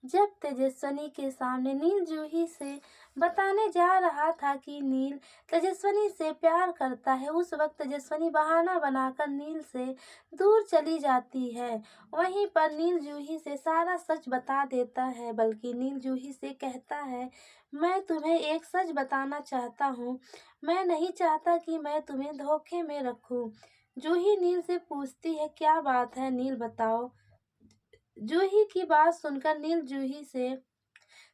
जब तेजस्विनी के सामने नील जूही से बताने जा रहा था कि नील तेजस्विनी से प्यार करता है, उस वक्त तेजस्विनी बहाना बनाकर नील से दूर चली जाती है। वहीं पर नील जूही से सारा सच बता देता है, बल्कि नील जूही से कहता है, मैं तुम्हें एक सच बताना चाहता हूँ, मैं नहीं चाहता कि मैं तुम्हें धोखे में रखूँ। जूही नील से पूछती है, क्या बात है नील, बताओ। जूही की बात सुनकर नील जूही से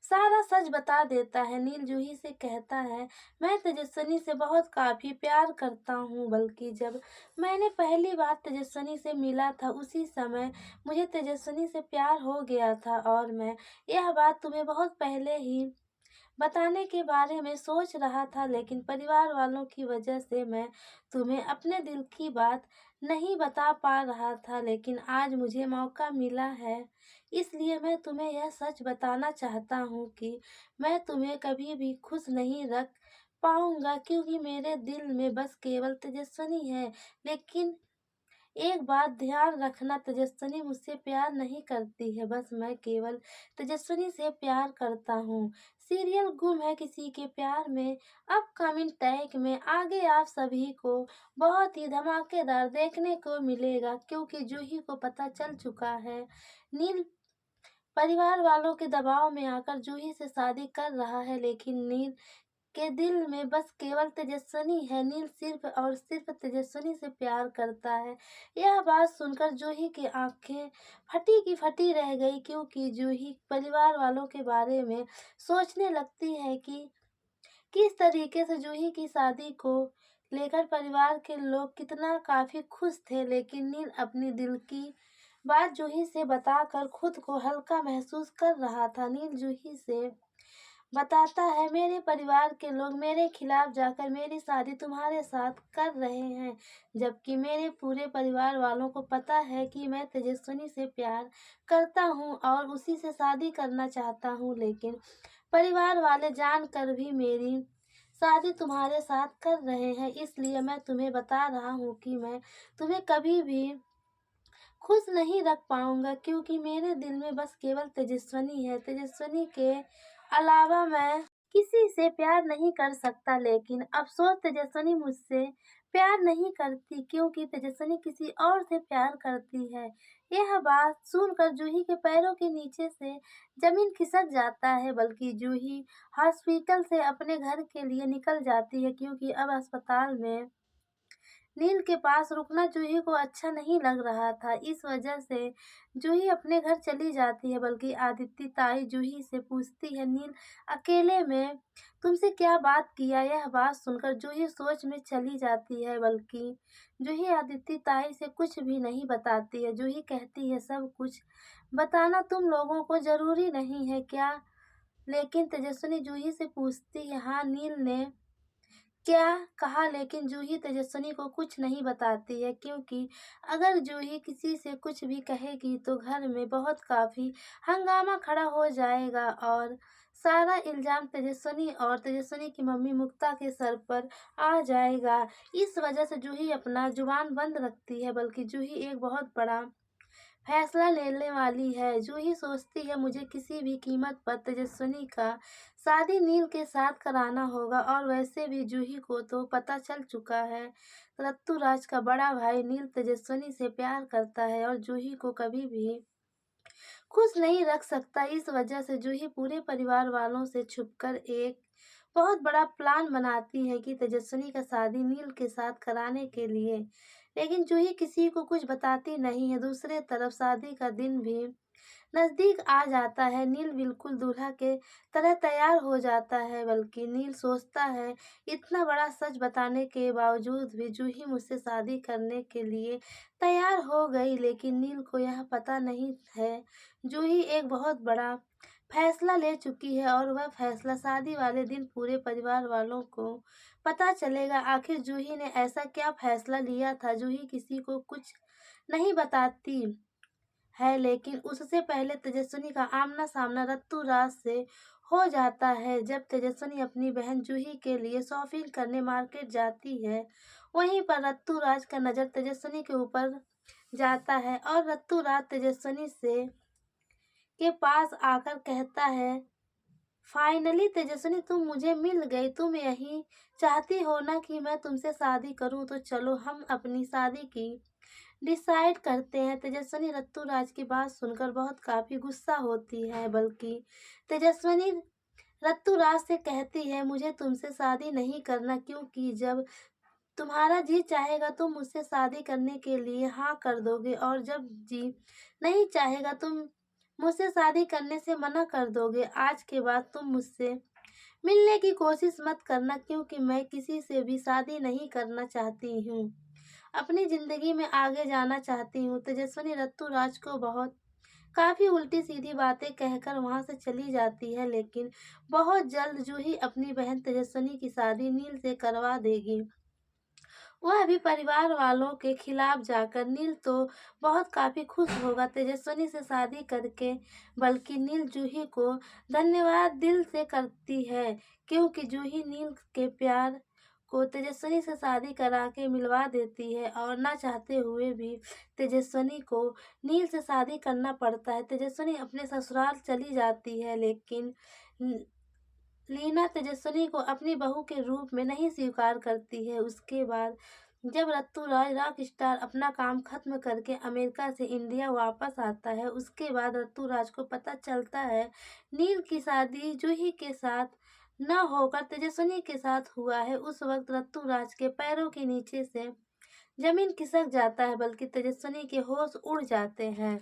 सारा सच बता देता है। नील जूही से कहता है, मैं तेजस्विनी से बहुत काफी प्यार करता हूँ, बल्कि जब मैंने पहली बार तेजस्विनी से मिला था उसी समय मुझे तेजस्विनी से प्यार हो गया था, और मैं यह बात तुम्हें बहुत पहले ही बताने के बारे में सोच रहा था, लेकिन परिवार वालों की वजह से मैं तुम्हें अपने दिल की बात नहीं बता पा रहा था, लेकिन आज मुझे मौका मिला है, इसलिए मैं तुम्हें यह सच बताना चाहता हूँ कि मैं तुम्हें कभी भी खुश नहीं रख पाऊंगा, क्योंकि मेरे दिल में बस केवल तेजस्विनी है। लेकिन एक बात ध्यान रखना, तेजस्विनी मुझसे प्यार नहीं करती है, बस मैं केवल तेजस्विनी से प्यार करता हूँ। सीरियल गुम है किसी के प्यार में अपकमिंग टैग में आगे आप सभी को बहुत ही धमाकेदार देखने को मिलेगा, क्योंकि जूही को पता चल चुका है नील परिवार वालों के दबाव में आकर जूही से शादी कर रहा है, लेकिन नील के दिल में बस केवल तेजस्विनी है। नील सिर्फ और सिर्फ तेजस्विनी से प्यार करता है। यह बात सुनकर जूही की आंखें फटी की फटी रह गई, क्योंकि जूही परिवार वालों के बारे में सोचने लगती है कि किस तरीके से जूही की शादी को लेकर परिवार के लोग कितना काफी खुश थे, लेकिन नील अपनी दिल की बात जूही से बताकर खुद को हल्का महसूस कर रहा था। नील जूही से बताता है, मेरे परिवार के लोग मेरे खिलाफ जाकर मेरी शादी तुम्हारे साथ कर रहे हैं, जबकि मेरे पूरे परिवार वालों को पता है कि मैं तेजस्विनी से प्यार करता हूँ और उसी से शादी करना चाहता हूँ, लेकिन परिवार वाले जानकर भी मेरी शादी तुम्हारे साथ कर रहे हैं, इसलिए मैं तुम्हें बता रहा हूँ कि मैं तुम्हें कभी भी खुश नहीं रख पाऊंगा, क्योंकि मेरे दिल में बस केवल तेजस्विनी है। तेजस्विनी के अलावा मैं किसी से प्यार नहीं कर सकता, लेकिन अफसोस तेजस्विनी मुझसे प्यार नहीं करती, क्योंकि तेजस्विनी किसी और से प्यार करती है। यह बात सुनकर जूही के पैरों के नीचे से जमीन खिसक जाता है, बल्कि जूही हॉस्पिटल से अपने घर के लिए निकल जाती है, क्योंकि अब अस्पताल में नील के पास रुकना जूही को अच्छा नहीं लग रहा था। इस वजह से जूही अपने घर चली जाती है, बल्कि आदित्य ताई जूही से पूछती है, नील अकेले में तुमसे क्या बात किया। यह बात सुनकर जूही सोच में चली जाती है, बल्कि जूही आदित्य ताई से कुछ भी नहीं बताती है। जूही कहती है, सब कुछ बताना तुम लोगों को जरूरी नहीं है क्या। लेकिन तेजस्विनी जूही से पूछती है, हाँ नील ने क्या कहा। लेकिन जूही तेजस्विनी को कुछ नहीं बताती है, क्योंकि अगर जूही किसी से कुछ भी कहेगी तो घर में बहुत काफी हंगामा खड़ा हो जाएगा और सारा इल्जाम तेजस्विनी और तेजस्विनी की मम्मी मुक्ता के सर पर आ जाएगा। इस वजह से जूही अपना जुबान बंद रखती है, बल्कि जूही एक बहुत बड़ा फैसला लेने वाली है। जूही सोचती है, मुझे किसी भी कीमत पर तेजस्विनी का शादी नील के साथ कराना होगा, और वैसे भी जूही को तो पता चल चुका है रत्तूराज का बड़ा भाई नील तेजस्विनी से प्यार करता है और जूही को कभी भी खुश नहीं रख सकता। इस वजह से जूही पूरे परिवार वालों से छुपकर एक बहुत बड़ा प्लान बनाती है कि तेजस्विनी का शादी नील के साथ कराने के लिए, लेकिन जूही किसी को कुछ बताती नहीं है। दूसरे तरफ शादी का दिन भी नजदीक आ जाता है। नील बिल्कुल दूल्हा के तरह तैयार हो जाता है, बल्कि नील सोचता है, इतना बड़ा सच बताने के बावजूद भी जूही मुझसे शादी करने के लिए तैयार हो गई, लेकिन नील को यह पता नहीं है जूही एक बहुत बड़ा फैसला ले चुकी है, और वह फैसला शादी वाले दिन पूरे परिवार वालों को पता चलेगा। आखिर जूही ने ऐसा क्या फैसला लिया था। जूही किसी को कुछ नहीं बताती है, लेकिन उससे पहले तेजस्विनी का आमना सामना रत्तूराज से हो जाता है। जब तेजस्विनी अपनी बहन जूही के लिए शॉपिंग करने मार्केट जाती है, वहीं पर रत्तूराज का नजर तेजस्विनी के ऊपर जाता है और रत्तूराज तेजस्विनी से के पास आकर कहता है, फाइनली तेजस्विनी तुम मुझे मिल गई। तुम यही चाहती हो ना कि मैं तुमसे शादी करूं, तो चलो हम अपनी शादी की डिसाइड करते हैं। तेजस्विनी ऋतुराज की बात सुनकर बहुत काफी गुस्सा होती है, बल्कि तेजस्विनी ऋतुराज से कहती है, मुझे तुमसे शादी नहीं करना, क्योंकि जब तुम्हारा जी चाहेगा तुम मुझसे शादी करने के लिए हाँ कर दोगे, और जब जी नहीं चाहेगा तुम मुझसे शादी करने से मना कर दोगे। आज के बाद तुम मुझसे मिलने की कोशिश मत करना, क्योंकि मैं किसी से भी शादी नहीं करना चाहती हूँ। अपनी जिंदगी में आगे जाना चाहती हूँ। तेजस्विनी ऋतुराज को बहुत काफी उल्टी सीधी बातें कहकर वहां से चली जाती है, लेकिन बहुत जल्द जूही अपनी बहन तेजस्विनी की शादी नील से करवा देगी। वह भी परिवार वालों के खिलाफ जाकर। नील तो बहुत काफी खुश होगा तेजस्विनी से शादी करके, बल्कि नील जूही को धन्यवाद दिल से करती है, क्योंकि जूही नील के प्यार को तेजस्विनी से शादी करा के मिलवा देती है, और ना चाहते हुए भी तेजस्विनी को नील से शादी करना पड़ता है। तेजस्विनी अपने ससुराल चली जाती है, लेकिन लीना तेजस्विनी को अपनी बहू के रूप में नहीं स्वीकार करती है। उसके बाद जब ऋतुराज रॉक स्टार अपना काम खत्म करके अमेरिका से इंडिया वापस आता है, उसके बाद ऋतुराज को पता चलता है नील की शादी जूही के साथ न होकर तेजस्विनी के साथ हुआ है। उस वक्त ऋतुराज के पैरों के नीचे से जमीन खिसक जाता है, बल्कि तेजस्विनी के होश उड़ जाते हैं।